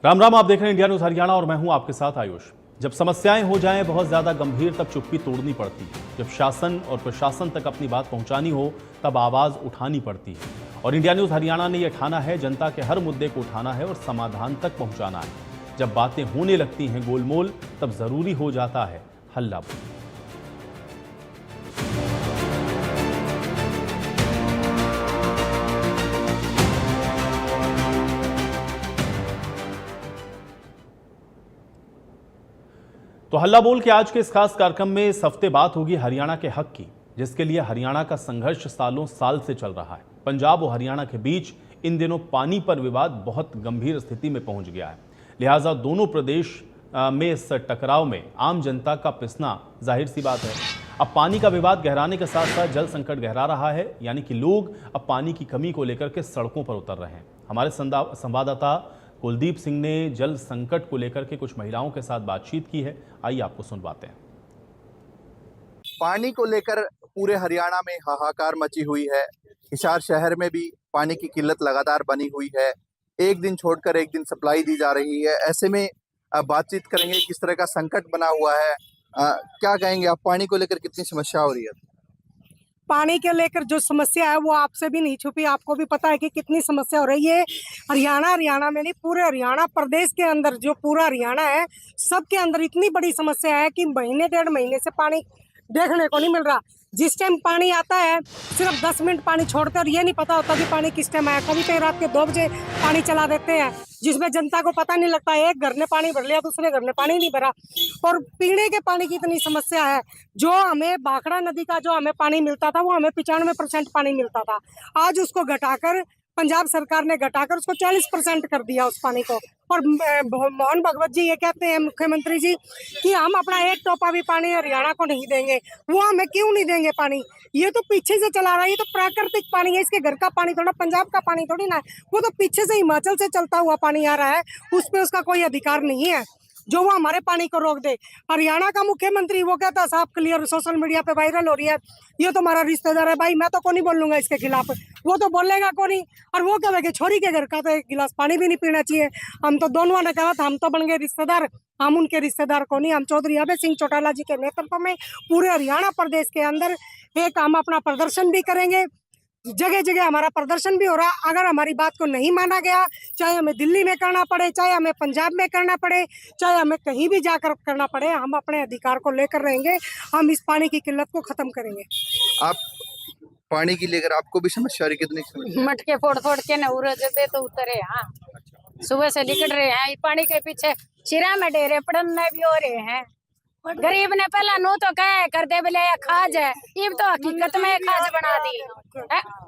राम राम, आप देख रहे हैं इंडिया न्यूज हरियाणा और मैं हूं आपके साथ आयुष। जब समस्याएं हो जाएं बहुत ज्यादा गंभीर तब चुप्पी तोड़नी पड़ती है। जब शासन और प्रशासन तक अपनी बात पहुंचानी हो तब आवाज उठानी पड़ती है। और इंडिया न्यूज हरियाणा ने यह ठाना है जनता के हर मुद्दे को उठाना है और समाधान तक पहुंचाना है। जब बातें होने लगती हैं गोलमोल तब जरूरी हो जाता है हल्ला बोल। तो हल्ला बोल के आज के इस खास कार्यक्रम में इस हफ्ते बात होगी हरियाणा के हक की, जिसके लिए हरियाणा का संघर्ष सालों साल से चल रहा है। पंजाब और हरियाणा के बीच इन दिनों पानी पर विवाद बहुत गंभीर स्थिति में पहुंच गया है। लिहाजा दोनों प्रदेश में इस टकराव में आम जनता का पिसना जाहिर सी बात है। अब पानी का विवाद गहराने के साथ साथ जल संकट गहरा रहा है, यानी कि लोग अब पानी की कमी को लेकर के सड़कों पर उतर रहे हैं। हमारे संवाददाता कुलदीप सिंह ने जल संकट को लेकर के कुछ महिलाओं के साथ बातचीत की है। आइए आपको सुनवाते हैं। पानी को लेकर पूरे हरियाणा में हाहाकार मची हुई है। हिसार शहर में भी पानी की किल्लत लगातार बनी हुई है। एक दिन छोड़कर एक दिन सप्लाई दी जा रही है। ऐसे में बातचीत करेंगे किस तरह का संकट बना हुआ है। क्या कहेंगे आप, पानी को लेकर कितनी समस्या हो रही है? पानी के लेकर जो समस्या है वो आपसे भी नहीं छुपी, आपको भी पता है कि कितनी समस्या हो रही है। हरियाणा में नहीं, पूरे हरियाणा प्रदेश के अंदर, जो पूरा हरियाणा है सबके अंदर इतनी बड़ी समस्या है कि महीने 1.5 महीने से पानी देखने को नहीं मिल रहा। जिस टाइम पानी आता है सिर्फ 10 मिनट पानी छोड़कर, ये नहीं पता होता कि पानी किस टाइम आया। कभी कभी रात के 2 बजे पानी चला देते हैं, जिसमें जनता को पता नहीं लगता। एक घर ने पानी भर लिया, दूसरे घर ने पानी नहीं भरा। और पीने के पानी की इतनी समस्या है। जो हमें भाखड़ा नदी का जो हमें पानी मिलता था वो हमें 95% पानी मिलता था। आज उसको घटाकर पंजाब सरकार ने घटाकर उसको 40% कर दिया उस पानी को। और मोहन भगवत जी ये कहते हैं, मुख्यमंत्री जी, कि हम अपना एक टोपा भी पानी हरियाणा को नहीं देंगे। वो हमें क्यों नहीं देंगे पानी? ये तो पीछे से चला रहा है, ये तो प्राकृतिक पानी है। इसके घर का पानी थोड़ा, पंजाब का पानी थोड़ी ना है। वो तो पीछे से हिमाचल से चलता हुआ पानी आ रहा है, उस पर उसका कोई अधिकार नहीं है जो वो हमारे पानी को रोक दे। हरियाणा का मुख्यमंत्री वो कहता है साफ क्लियर, सोशल मीडिया पे वायरल हो रही है, ये तो हमारा रिश्तेदार है। भाई मैं तो को नहीं बोलूंगा इसके खिलाफ, वो तो बोलेगा को नहीं। और वो कहेगा छोरी के घर का तो एक गिलास पानी भी नहीं पीना चाहिए। हम तो दोनों ने कहा था, हम तो बन गए रिश्तेदार, हम उनके रिश्तेदार को नहीं। हम चौधरी अभय सिंह चौटाला जी के नेतृत्व में पूरे हरियाणा प्रदेश के अंदर एक हम अपना प्रदर्शन भी करेंगे। जगह जगह हमारा प्रदर्शन भी हो रहा। अगर हमारी बात को नहीं माना गया, चाहे हमें दिल्ली में करना पड़े, चाहे हमें पंजाब में करना पड़े, चाहे हमें कहीं भी जाकर करना पड़े, हम अपने अधिकार को लेकर रहेंगे। हम इस पानी की किल्लत को खत्म करेंगे। आप पानी की लेकर आपको भी समस्या रही? कितनी समस्या? मटके फोड़ फोड़ के न उरज दे तो उतरे। हाँ, सुबह से निकल रहे हैं पानी के पीछे। चिरा में डेरे पड़ने भी हो रहे हैं। गरीब ने पहला नो तो कह कर दे बोले खाज है, इब तो हकीकत में खाज बना दी।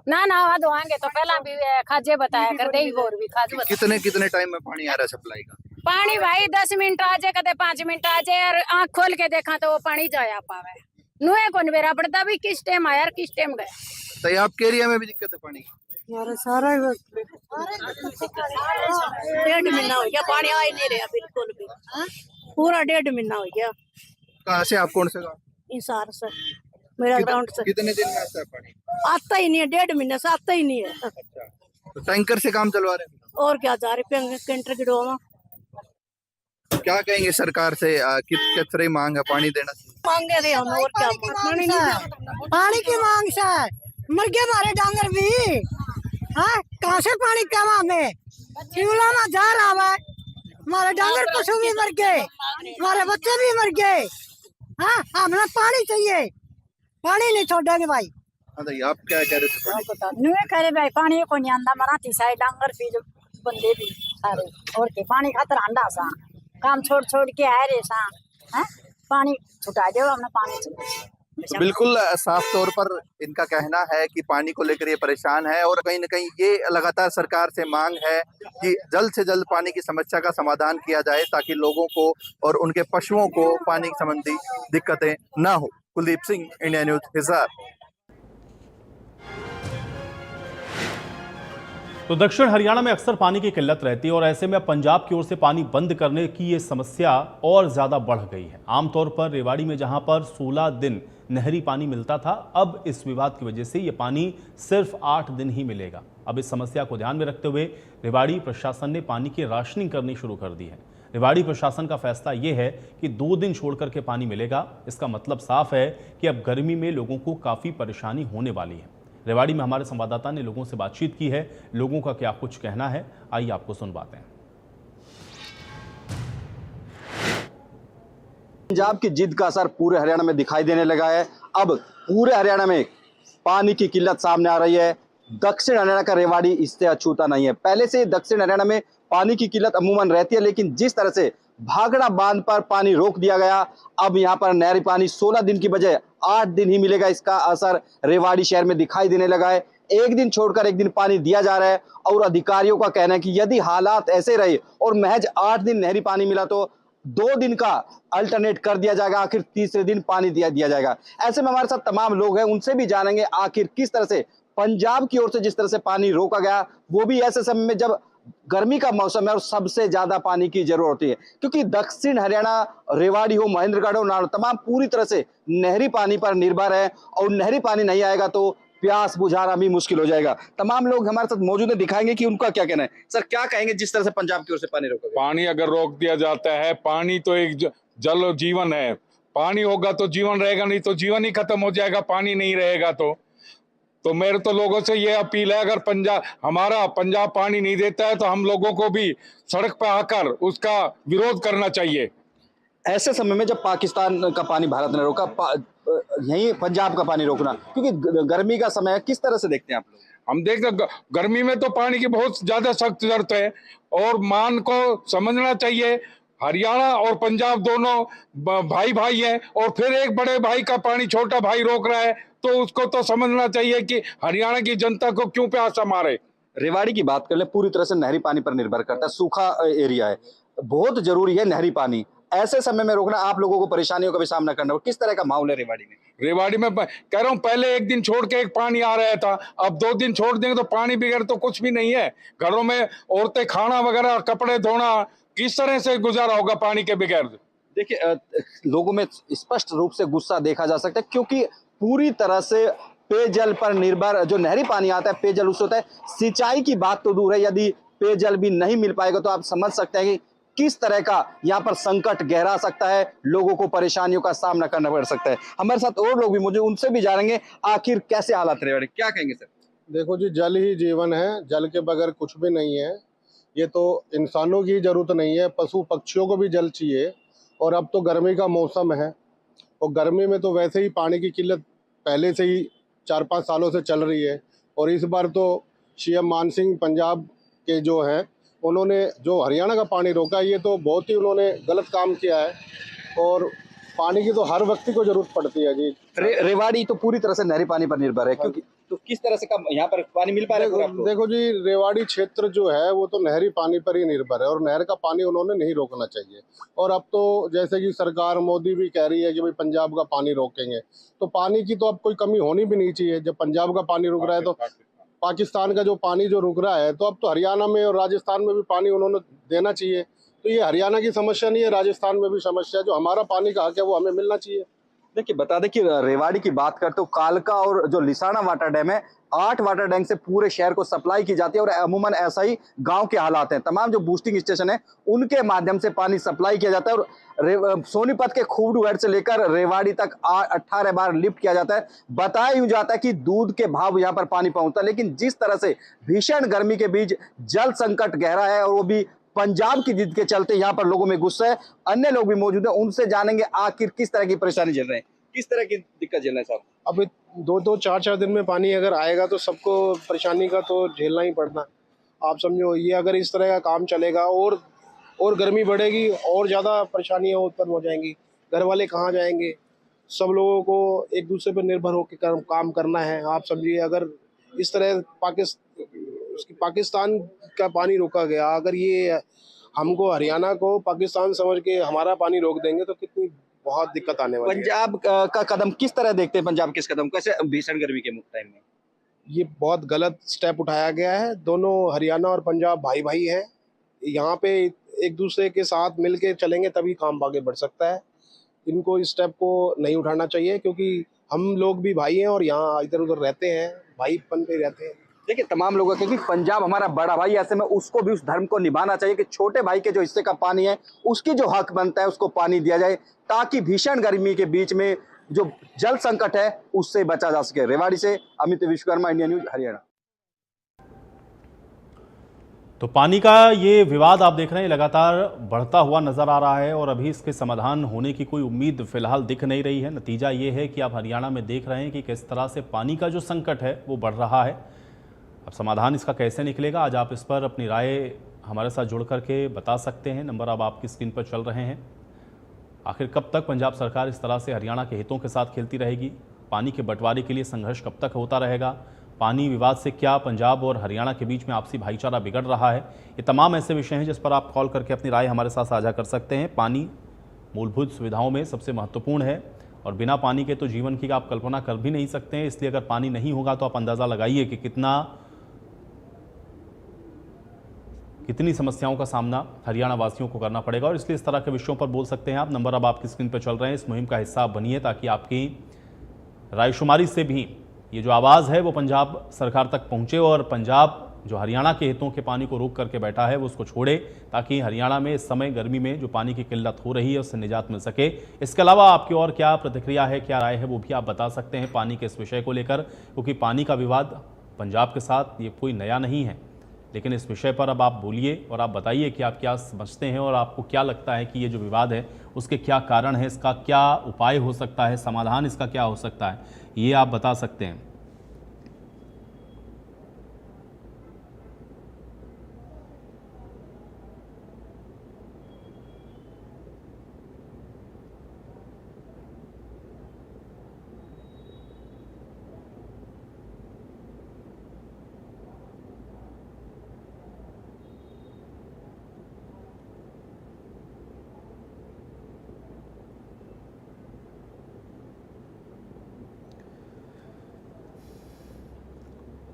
ना धोएंगे तो पहला भी खाजे बताया कर दे, और भी खाज बताया। कितने टाइम में पानी आ रहा है सप्लाई का? पानी भाई 10 मिनट आ जाए, कदे 5 मिनट आ जाए। और आँख खोल के देखा तो वो पानी जाया पावे। नुए को मेरा पड़ता भी किस टाइम आया किस टाइम गया। तो आपके एरिया में भी दिक्कत है पानी की? यार सारा 1.5 महीना हो गया पानी आ ही नहीं रहा बिल्कुल भी। पूरा 1.5 महीना हो गया। कहाँ से आप, कौन से गाँव? हिसार से, मेरा ग्राउंड से। कितने दिन में आता है पानी? आता ही नहीं है, 1.5 महीने से आता ही नहीं है। अच्छा, तो टैंकर से काम चलवा रहे हैं? और क्या, 1000 रुपये कैंटर की डोमा। क्या कहेंगे सरकार से, किस तरह मांग है पानी देना? मांगे थे हम, और क्या पानी की मांग से मर गए हमारे डांगर भी। हाँ, कहाँ से पानी कमा हमें? शिमला में जा रहा है, हमारे डांगर पशु भी मर गए, हमारे बच्चे भी मर गए। हाँ, हमें पानी चाहिए, पानी नहीं छोड़ेंगे भाई। आप क्या कह रहे थे? करे भाई पानी को नहीं आंदा, मराठी साइड डांगर भी बंदे भी सारे और के पानी खातर अंडा सा काम छोड़ के आए रे सा। है पानी छुटा दो, हमने पानी चाहिए। बिल्कुल साफ तौर पर इनका कहना है कि पानी को लेकर ये परेशान है और कहीं न कहीं ये लगातार सरकार से मांग है कि जल्द से जल्द पानी की समस्या का समाधान किया जाए, ताकि लोगों को और उनके पशुओं को पानी संबंधी दिक्कतें ना हो। Kuldeep Singh, India news, Hisar. तो दक्षिण हरियाणा में अक्सर पानी की किल्लत रहती है और ऐसे में पंजाब की ओर से पानी बंद करने की ये समस्या और ज्यादा बढ़ गई है। आमतौर पर रेवाड़ी में जहां पर 16 दिन नहरी पानी मिलता था, अब इस विवाद की वजह से ये पानी सिर्फ 8 दिन ही मिलेगा। अब इस समस्या को ध्यान में रखते हुए रेवाड़ी प्रशासन ने पानी की राशनिंग करनी शुरू कर दी है। रेवाड़ी प्रशासन का फैसला यह है कि 2 दिन छोड़ करके पानी मिलेगा। इसका मतलब साफ है कि अब गर्मी में लोगों को काफी परेशानी होने वाली है। रेवाड़ी में हमारे संवाददाता ने लोगों से बातचीत की है, लोगों का क्या कुछ कहना है, आइए आपको सुनवाते हैं। पंजाब की जिद का असर पूरे हरियाणा में दिखाई देने लगा है। अब पूरे हरियाणा में पानी की किल्लत सामने आ रही है। दक्षिण हरियाणा का रेवाड़ी इससे अछूता नहीं है। पहले से दक्षिण हरियाणा में पानी की किल्लत अमूमन रहती है, लेकिन जिस तरह से भागड़ा बांध पर पानी रोक दिया गया, अब यहाँ पर नहरी पानी 16 दिन की बजाय 8 दिन ही मिलेगा। इसका असर रेवाड़ी शहर में दिखाई देने लगा है। एक दिन छोड़कर एक दिन पानी दिया जा रहा है और अधिकारियों का कहना है कि यदि हालात ऐसे रहे और महज 8 दिन नहरी पानी मिला तो 2 दिन का अल्टरनेट कर दिया जाएगा, आखिर तीसरे दिन पानी दिया जाएगा। ऐसे में हमारे साथ तमाम लोग हैं, उनसे भी जानेंगे आखिर किस तरह से पंजाब की ओर से जिस तरह से पानी रोका गया, वो भी ऐसे समय में जब गर्मी का मौसम है और सबसे ज्यादा पानी की जरूरत होती है, क्योंकि दक्षिण हरियाणा रेवाड़ी हो, महेंद्रगढ़ हो, नाड़ तमाम पूरी तरह से नहरी पानी पर निर्भर है और नहरी पानी नहीं आएगा तो प्यास बुझाना भी मुश्किल हो जाएगा। तमाम लोग हमारे साथ मौजूद है, दिखाएंगे कि उनका क्या कहना है। सर, क्या कहेंगे जिस तरह से पंजाब की ओर से पानी रोका गया? पानी अगर रोक दिया जाता है, पानी तो एक जल जीवन है, पानी होगा तो जीवन रहेगा, नहीं तो जीवन ही खत्म हो जाएगा। पानी नहीं रहेगा तो मेरे तो लोगों से ये अपील है, अगर पंजाब पानी नहीं देता है तो हम लोगों को भी सड़क पर आकर उसका विरोध करना चाहिए। ऐसे समय में जब पाकिस्तान का पानी भारत ने रोका, यही पंजाब का पानी रोकना, क्योंकि गर्मी का समय है, किस तरह से देखते हैं आप लोग? हम देखते गर्मी में तो पानी की बहुत ज्यादा सख्त जरूरत है और मान को समझना चाहिए। हरियाणा और पंजाब दोनों भाई भाई हैं और फिर एक बड़े भाई का पानी छोटा भाई रोक रहा है, तो उसको तो समझना चाहिए कि हरियाणा की जनता को क्यों प्यासा मारे। रेवाड़ी की बात कर ले, पूरी तरह से नहरी पानी पर निर्भर करता है, सूखा एरिया है, बहुत जरूरी है नहरी पानी। ऐसे समय में रोकना आप लोगों को परेशानियों का भी सामना करना होगा। किस तरह का माहौल है रेवाड़ी में? रेवाड़ी में कह रहा हूँ, पहले एक दिन छोड़ के एक पानी आ रहा था, अब 2 दिन छोड़ देंगे तो पानी बगैर तो कुछ भी नहीं है। घरों में औरतें खाना वगैरह, कपड़े धोना, किस तरह से गुजारा होगा पानी के बगैर? देखिए, लोगों में स्पष्ट रूप से गुस्सा देखा जा सकता है, क्योंकि पूरी तरह से पेयजल पर निर्भर जो नहरी पानी आता है, पेयजल उससे होता है। सिंचाई की बात तो दूर है, यदि पेयजल भी नहीं मिल पाएगा तो आप समझ सकते हैं कि किस तरह का यहाँ पर संकट गहरा सकता है, लोगों को परेशानियों का सामना करना पड़ सकता है। हमारे साथ और लोग भी मुझे उनसे भी जानेंगे आखिर कैसे हालात रेवाड़ी। क्या कहेंगे सर? देखो जी, जल ही जीवन है, जल के बगैर कुछ भी नहीं है। ये तो इंसानों की जरूरत नहीं है, पशु पक्षियों को भी जल चाहिए। और अब तो गर्मी का मौसम है और गर्मी में तो वैसे ही पानी की किल्लत पहले से ही 4-5 सालों से चल रही है। और इस बार तो सीएम मान सिंह पंजाब के जो हैं, उन्होंने जो हरियाणा का पानी रोका, ये तो बहुत ही उन्होंने गलत काम किया है। और पानी की तो हर व्यक्ति को जरूरत पड़ती है जी। रेवाड़ी तो पूरी तरह से नहरी पानी पर निर्भर है, क्योंकि तो किस तरह से कम यहाँ पर पानी मिल पा रहा है? देखो जी, रेवाड़ी क्षेत्र जो है वो तो नहरी पानी पर ही निर्भर है और नहर का पानी उन्होंने नहीं रोकना चाहिए। और अब तो जैसे कि सरकार मोदी भी कह रही है कि भाई पंजाब का पानी रोकेंगे, तो पानी की तो अब कोई कमी होनी भी नहीं चाहिए। जब पंजाब का पानी रुक रहा है तो पाकिस्तान का जो पानी जो रुक रहा है, तो अब तो हरियाणा में और राजस्थान में भी पानी उन्होंने देना चाहिए। तो ये हरियाणा की समस्या नहीं है, राजस्थान में भी समस्या है। जो हमारा पानी का हक है वो हमें मिलना चाहिए। देखिए, बता दें कि रेवाड़ी की बात करते हो, कालका और जो लिसाना वाटर डैम है, 8 वाटर टैंक से पूरे शहर को सप्लाई की जाती है और अमूमन ऐसा ही गांव के हालात हैं। तमाम जो बूस्टिंग स्टेशन है उनके माध्यम से पानी सप्लाई किया जाता है और सोनीपत के खूबडू हेड से लेकर रेवाड़ी तक 18 बार लिफ्ट किया जाता है। बताया यूं जाता है कि दूध के भाव यहाँ पर पानी पहुंचता है, लेकिन जिस तरह से भीषण गर्मी के बीच जल संकट गहरा है और वो भी पंजाब की जिद के चलते, यहाँ पर लोगों में गुस्सा है। अन्य लोग भी मौजूद है, उनसे जानेंगे आखिर किस तरह की परेशानी झेल रहे हैं, किस तरह की दिक्कत झेल रहे हैं साहब। अब 2-2, 4-4 दिन में पानी अगर आएगा तो सबको परेशानी का तो झेलना ही पड़ना। आप समझो, ये अगर इस तरह का काम चलेगा और गर्मी बढ़ेगी और ज़्यादा परेशानियाँ उत्पन्न हो जाएंगी। घर वाले कहाँ जाएंगे? सब लोगों को एक दूसरे पर निर्भर होकर काम करना है। आप समझिए, अगर इस तरह पाकिस्तान का पानी रोका गया, अगर ये हमको हरियाणा को पाकिस्तान समझ के हमारा पानी रोक देंगे तो कितनी बहुत दिक्कत आने वाली है। पंजाब का कदम किस तरह देखते हैं? पंजाब किस कदम कैसे भीषण गर्मी के टाइम में? ये बहुत गलत स्टेप उठाया गया है। दोनों हरियाणा और पंजाब भाई भाई हैं, यहाँ पे एक दूसरे के साथ मिल के चलेंगे तभी काम आगे बढ़ सकता है। इनको इस स्टेप को नहीं उठाना चाहिए, क्योंकि हम लोग भी भाई हैं और यहाँ इधर उधर रहते हैं, भाईपन पे रहते हैं। देखिए तमाम लोगों, क्योंकि पंजाब हमारा बड़ा भाई, ऐसे में उसको भी उस धर्म को निभाना चाहिए कि छोटे भाई के जो हिस्से का पानी है उसकी जो हक बनता है उसको पानी दिया जाए, ताकि भीषण गर्मी के बीच में जो जल संकट है उससे बचा जा सके। रेवाड़ी से अमित विश्वकर्मा, इंडिया न्यूज, हरियाणा। तो पानी का ये विवाद आप देख रहे हैं लगातार बढ़ता हुआ नजर आ रहा है और अभी इसके समाधान होने की कोई उम्मीद फिलहाल दिख नहीं रही है। नतीजा ये है कि आप हरियाणा में देख रहे हैं कि किस तरह से पानी का जो संकट है वो बढ़ रहा है। अब समाधान इसका कैसे निकलेगा, आज आप इस पर अपनी राय हमारे साथ जुड़ करके बता सकते हैं। नंबर अब आपकी स्क्रीन पर चल रहे हैं। आखिर कब तक पंजाब सरकार इस तरह से हरियाणा के हितों के साथ खेलती रहेगी? पानी के बंटवारे के लिए संघर्ष कब तक होता रहेगा? पानी विवाद से क्या पंजाब और हरियाणा के बीच में आपसी भाईचारा बिगड़ रहा है? ये तमाम ऐसे विषय हैं जिस पर आप कॉल करके अपनी राय हमारे साथ साझा कर सकते हैं। पानी मूलभूत सुविधाओं में सबसे महत्वपूर्ण है और बिना पानी के तो जीवन की आप कल्पना कर भी नहीं सकते हैं। इसलिए अगर पानी नहीं होगा तो आप अंदाज़ा लगाइए कि कितनी समस्याओं का सामना हरियाणा वासियों को करना पड़ेगा। और इसलिए इस तरह के विषयों पर बोल सकते हैं आप। नंबर अब आपकी स्क्रीन पर चल रहे हैं। इस मुहिम का हिस्सा बनिए ताकि आपकी रायशुमारी से भी ये जो आवाज़ है वो पंजाब सरकार तक पहुंचे और पंजाब जो हरियाणा के हितों के पानी को रोक करके बैठा है वो उसको छोड़े, ताकि हरियाणा में इस समय गर्मी में जो पानी की किल्लत हो रही है उससे निजात मिल सके। इसके अलावा आपकी और क्या प्रतिक्रिया है, क्या राय है, वो भी आप बता सकते हैं पानी के इस विषय को लेकर, क्योंकि पानी का विवाद पंजाब के साथ ये कोई नया नहीं है। लेकिन इस विषय पर अब आप बोलिए और आप बताइए कि आप क्या समझते हैं और आपको क्या लगता है कि ये जो विवाद है उसके क्या कारण है, इसका क्या उपाय हो सकता है, समाधान इसका क्या हो सकता है, ये आप बता सकते हैं।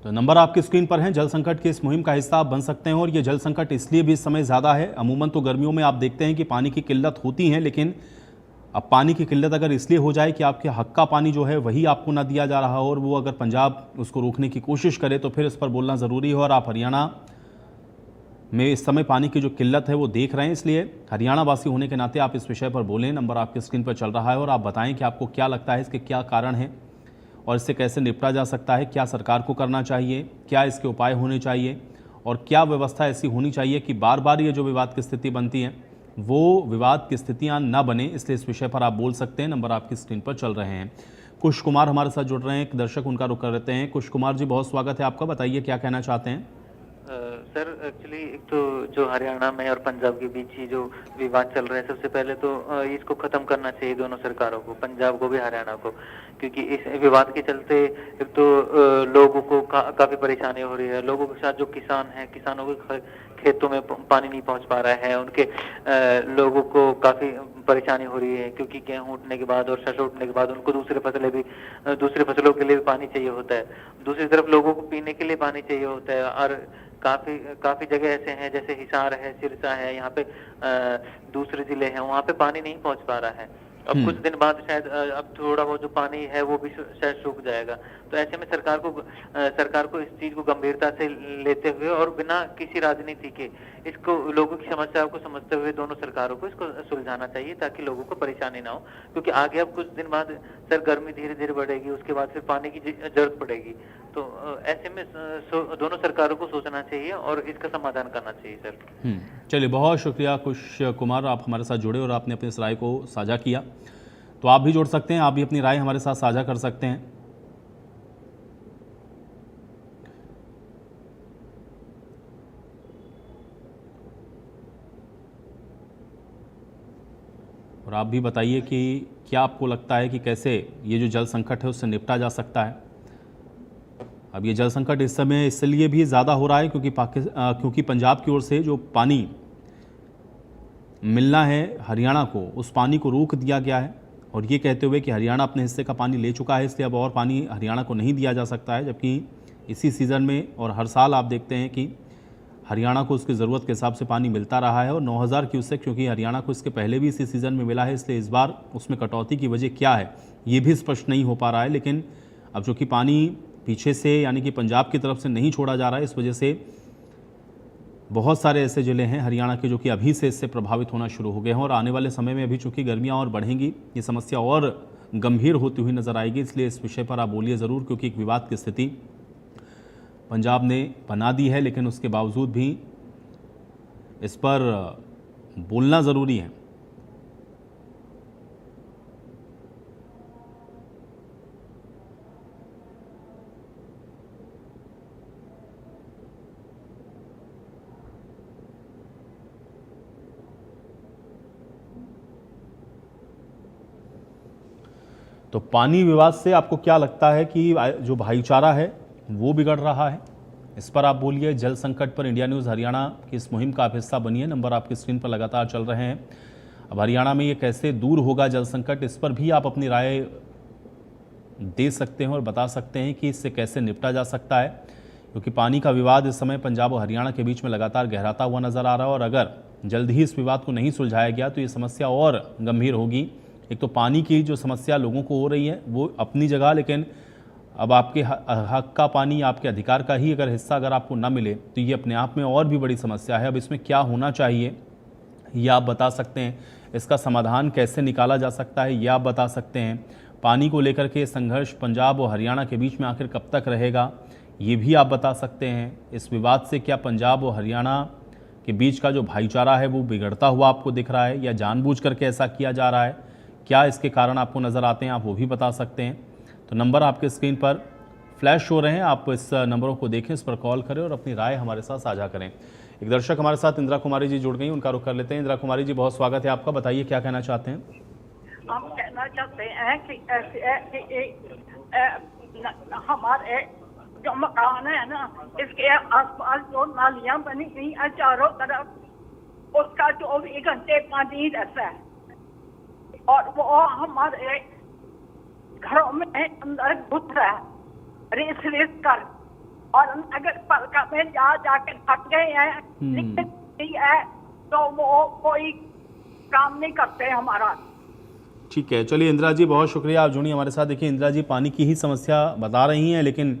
तो नंबर आपकी स्क्रीन पर हैं। जल संकट की इस मुहिम का हिस्सा आप बन सकते हैं और ये जल संकट इसलिए भी इस समय ज़्यादा है। अमूमन तो गर्मियों में आप देखते हैं कि पानी की किल्लत होती है, लेकिन अब पानी की किल्लत अगर इसलिए हो जाए कि आपके हक का पानी जो है वही आपको ना दिया जा रहा हो और वो अगर पंजाब उसको रोकने की कोशिश करे तो फिर इस पर बोलना ज़रूरी है। और आप हरियाणा में इस समय पानी की जो किल्लत है वो देख रहे हैं, इसलिए हरियाणा वासी होने के नाते आप इस विषय पर बोलें। नंबर आपकी स्क्रीन पर चल रहा है और आप बताएं कि आपको क्या लगता है, इसके क्या कारण हैं और इससे कैसे निपटा जा सकता है, क्या सरकार को करना चाहिए, क्या इसके उपाय होने चाहिए और क्या व्यवस्था ऐसी होनी चाहिए कि बार बार ये जो विवाद की स्थिति बनती है वो विवाद की स्थितियां ना बने। इसलिए इस विषय पर आप बोल सकते हैं। नंबर आपकी स्क्रीन पर चल रहे हैं। कुश कुमार हमारे साथ जुड़ रहे हैं, एक दर्शक उनका रुख कर लेते हैं। कुश कुमार जी, बहुत स्वागत है आपका, बताइए क्या कहना चाहते हैं। सर एक्चुअली एक तो जो हरियाणा में और पंजाब के बीच ही जो विवाद चल रहा है, सबसे पहले तो इसको खत्म करना चाहिए दोनों सरकारों को, पंजाब को भी हरियाणा को, क्योंकि इस विवाद के चलते एक तो लोगों को काफी परेशानी हो रही है। लोगों के साथ जो किसान हैं, किसानों के खेतों में पानी नहीं पहुंच पा रहा है, उनके लोगों को काफी परेशानी हो रही है, क्योंकि गेहूं उठने के बाद और सरसों उठने के बाद उनको दूसरे फसलों के लिए भी पानी चाहिए होता है। दूसरी तरफ लोगों को पीने के लिए पानी चाहिए होता है और काफी जगह ऐसे हैं जैसे हिसार है, सिरसा है, यहाँ पे दूसरे जिले हैं, वहाँ पे पानी नहीं पहुंच पा रहा है। अब कुछ दिन बाद शायद अब थोड़ा बहुत जो पानी है वो भी शायद सूख जाएगा। तो ऐसे में सरकार को इस चीज को गंभीरता से लेते हुए और बिना किसी राजनीति के इसको लोगों की समस्याओं को समझते हुए दोनों सरकारों को इसको सुलझाना चाहिए, ताकि लोगों को परेशानी ना हो। क्योंकि आगे अब कुछ दिन बाद सर गर्मी धीरे धीरे बढ़ेगी, उसके बाद फिर पानी की जरूरत पड़ेगी। तो ऐसे में दोनों सरकारों को सोचना चाहिए और इसका समाधान करना चाहिए सर। चलिए, बहुत शुक्रिया कुश कुमार, आप हमारे साथ जुड़े और आपने अपनी इस राय को साझा किया। तो आप भी जुड़ सकते हैं, आप भी अपनी राय हमारे साथ साझा कर सकते हैं। और आप भी बताइए कि क्या आपको लगता है कि कैसे ये जो जल संकट है उससे निपटा जा सकता है। अब ये जल संकट इस समय इसलिए भी ज़्यादा हो रहा है क्योंकि पंजाब की ओर से जो पानी मिलना है हरियाणा को, उस पानी को रोक दिया गया है और ये कहते हुए कि हरियाणा अपने हिस्से का पानी ले चुका है, इसलिए अब और पानी हरियाणा को नहीं दिया जा सकता है। जबकि इसी सीज़न में और हर साल आप देखते हैं कि हरियाणा को उसकी ज़रूरत के हिसाब से पानी मिलता रहा है और 9000 क्यूसेक क्योंकि हरियाणा को इसके पहले भी इसी सीज़न में मिला है, इसलिए इस बार उसमें कटौती की वजह क्या है ये भी स्पष्ट नहीं हो पा रहा है। लेकिन अब चूँकि पानी पीछे से यानी कि पंजाब की तरफ से नहीं छोड़ा जा रहा है, इस वजह से बहुत सारे ऐसे ज़िले हैं हरियाणा के जो कि अभी से इससे प्रभावित होना शुरू हो गए हैं और आने वाले समय में अभी चूँकि गर्मियाँ और बढ़ेंगी, ये समस्या और गंभीर होती हुई नज़र आएगी। इसलिए इस विषय पर आप बोलिए ज़रूर, क्योंकि एक विवाद की स्थिति पंजाब ने बना दी है, लेकिन उसके बावजूद भी इस पर बोलना ज़रूरी है। तो पानी विवाद से आपको क्या लगता है कि जो भाईचारा है वो बिगड़ रहा है? इस पर आप बोलिए। जल संकट पर इंडिया न्यूज़ हरियाणा की इस मुहिम का आप हिस्सा बनिए। नंबर आपकी स्क्रीन पर लगातार चल रहे हैं। अब हरियाणा में ये कैसे दूर होगा जल संकट, इस पर भी आप अपनी राय दे सकते हैं और बता सकते हैं कि इससे कैसे निपटा जा सकता है, क्योंकि पानी का विवाद इस समय पंजाब और हरियाणा के बीच में लगातार गहराता हुआ नज़र आ रहा है और अगर जल्द ही इस विवाद को नहीं सुलझाया गया तो ये समस्या और गंभीर होगी। एक तो पानी की जो समस्या लोगों को हो रही है वो अपनी जगह, लेकिन अब आपके हक का पानी, आपके अधिकार का ही अगर हिस्सा अगर आपको ना मिले तो ये अपने आप में और भी बड़ी समस्या है। अब इसमें क्या होना चाहिए ये आप बता सकते हैं, इसका समाधान कैसे निकाला जा सकता है ये आप बता सकते हैं। पानी को लेकर के संघर्ष पंजाब और हरियाणा के बीच में आखिर कब तक रहेगा ये भी आप बता सकते हैं। इस विवाद से क्या पंजाब और हरियाणा के बीच का जो भाईचारा है वो बिगड़ता हुआ आपको दिख रहा है या जानबूझ करके ऐसा किया जा रहा है, क्या इसके कारण आपको नज़र आते हैं, आप वो भी बता सकते हैं। तो नंबर आपके स्क्रीन पर फ्लैश हो रहे हैं, आप इस नंबरों को देखें, इस पर कॉल करें और अपनी राय हमारे साथ साझा करें। एक दर्शक हमारे साथ इंदिरा कुमारी जी जुड़ गई, उनका रुख कर लेते हैं। इंदिरा कुमारी जी, बहुत स्वागत है आपका, बताइए क्या कहना चाहते हैं। हम कहना चाहते हैं कि हमारे जो मकान है ना, इसके आसपास जो नालियां बनी हुई है चारों तरफ, उसका 24 घंटे पानी रहता है और वो हमारे घरों में अंदर घुस रहा है रेस रेस कर, और अगर पालिका में जाके थक गए हैं लिखी है तो वो कोई काम नहीं करते हमारा। ठीक है, चलिए इंदिरा जी बहुत शुक्रिया, आप जुड़ी हमारे साथ। देखिए इंदिरा जी पानी की ही समस्या बता रही हैं, लेकिन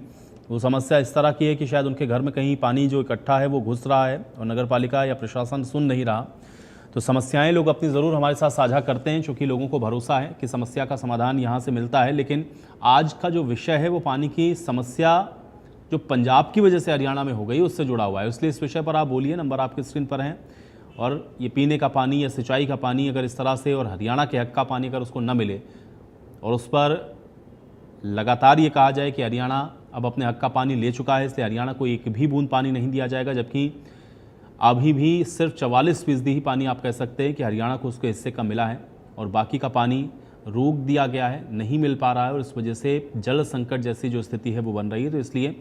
वो समस्या इस तरह की है कि शायद उनके घर में कहीं पानी जो इकट्ठा है वो घुस रहा है और नगर पालिका या प्रशासन सुन नहीं रहा। तो समस्याएं लोग अपनी ज़रूर हमारे साथ साझा करते हैं, क्योंकि लोगों को भरोसा है कि समस्या का समाधान यहाँ से मिलता है। लेकिन आज का जो विषय है वो पानी की समस्या जो पंजाब की वजह से हरियाणा में हो गई उससे जुड़ा हुआ है, इसलिए इस विषय पर आप बोलिए। नंबर आपके स्क्रीन पर हैं। और ये पीने का पानी या सिंचाई का पानी अगर इस तरह से और हरियाणा के हक का पानी अगर उसको न मिले और उस पर लगातार ये कहा जाए कि हरियाणा अब अपने हक का पानी ले चुका है, इसलिए हरियाणा को एक भी बूंद पानी नहीं दिया जाएगा, जबकि अभी भी सिर्फ 44% ही पानी आप कह सकते हैं कि हरियाणा को उसके हिस्से का मिला है और बाकी का पानी रोक दिया गया है, नहीं मिल पा रहा है और इस वजह से जल संकट जैसी जो स्थिति है वो बन रही है। तो इसलिए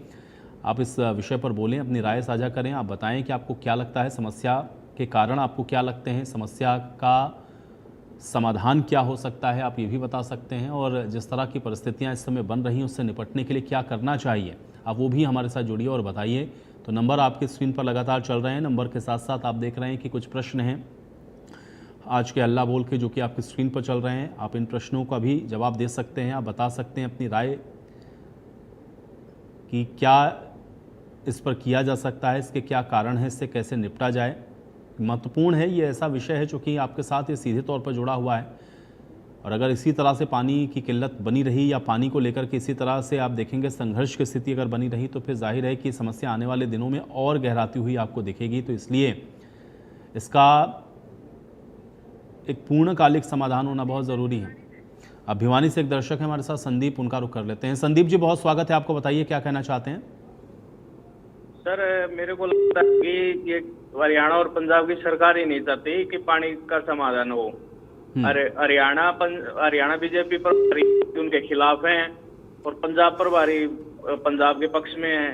आप इस विषय पर बोलें, अपनी राय साझा करें, आप बताएं कि आपको क्या लगता है, समस्या के कारण आपको क्या लगते हैं, समस्या का समाधान क्या हो सकता है, आप ये भी बता सकते हैं। और जिस तरह की परिस्थितियां इस समय बन रही हैं उससे निपटने के लिए क्या करना चाहिए, आप वो भी हमारे साथ जुड़िए और बताइए। तो नंबर आपकी स्क्रीन पर लगातार चल रहे हैं। नंबर के साथ साथ आप देख रहे हैं कि कुछ प्रश्न हैं आज के हल्ला बोल के जो कि आपकी स्क्रीन पर चल रहे हैं। आप इन प्रश्नों का भी जवाब दे सकते हैं, आप बता सकते हैं अपनी राय कि क्या इस पर किया जा सकता है, इसके क्या कारण हैं, इससे कैसे निपटा जाए। महत्वपूर्ण है, ये ऐसा विषय है जो कि आपके साथ ये सीधे तौर पर जुड़ा हुआ है और अगर इसी तरह से पानी की किल्लत बनी रही या पानी को लेकर के इसी तरह से आप देखेंगे संघर्ष की स्थिति अगर बनी रही तो फिर जाहिर है कि समस्या आने वाले दिनों में और गहराती हुई आपको दिखेगी। तो इसलिए इसका एक पूर्णकालिक समाधान होना बहुत ज़रूरी है। अब भिवानी से एक दर्शक है हमारे साथ, संदीप, उनका रुख कर लेते हैं। संदीप जी बहुत स्वागत है आपको, बताइए क्या कहना चाहते हैं। सर मेरे को लगता है कि ये हरियाणा और पंजाब की सरकार ही नहीं चाहती कि पानी का समाधान हो। हरियाणा बीजेपी प्रभारी उनके खिलाफ हैं और पंजाब प्रभारी पंजाब के पक्ष में है।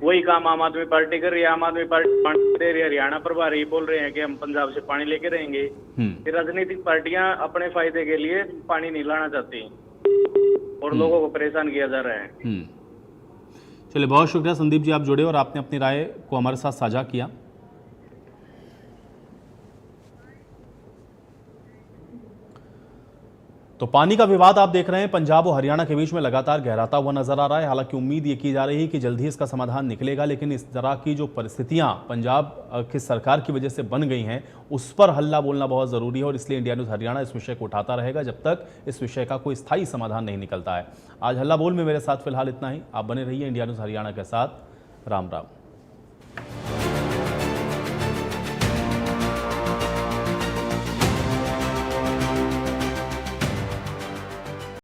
वही काम आम आदमी पार्टी कर रही है, आम आदमी पार्टी पानी दे रही है, हरियाणा प्रभारी बोल रहे हैं कि हम पंजाब से पानी लेके रहेंगे। राजनीतिक पार्टियां अपने फायदे के लिए पानी नहीं लाना चाहती और लोगों को परेशान किया जा रहा है। चलिए, बहुत शुक्रिया संदीप जी, आप जुड़े और आपने अपनी राय को हमारे साथ साझा किया। तो पानी का विवाद आप देख रहे हैं पंजाब और हरियाणा के बीच में लगातार गहराता हुआ नजर आ रहा है। हालांकि उम्मीद ये की जा रही है कि जल्द ही इसका समाधान निकलेगा, लेकिन इस तरह की जो परिस्थितियां पंजाब की सरकार की वजह से बन गई हैं, उस पर हल्ला बोलना बहुत जरूरी है और इसलिए इंडिया न्यूज़ हरियाणा इस विषय को उठाता रहेगा जब तक इस विषय का कोई स्थायी समाधान नहीं निकलता है। आज हल्ला बोल में मेरे साथ फिलहाल इतना ही। आप बने रहिए इंडिया न्यूज़ हरियाणा के साथ। राम राम।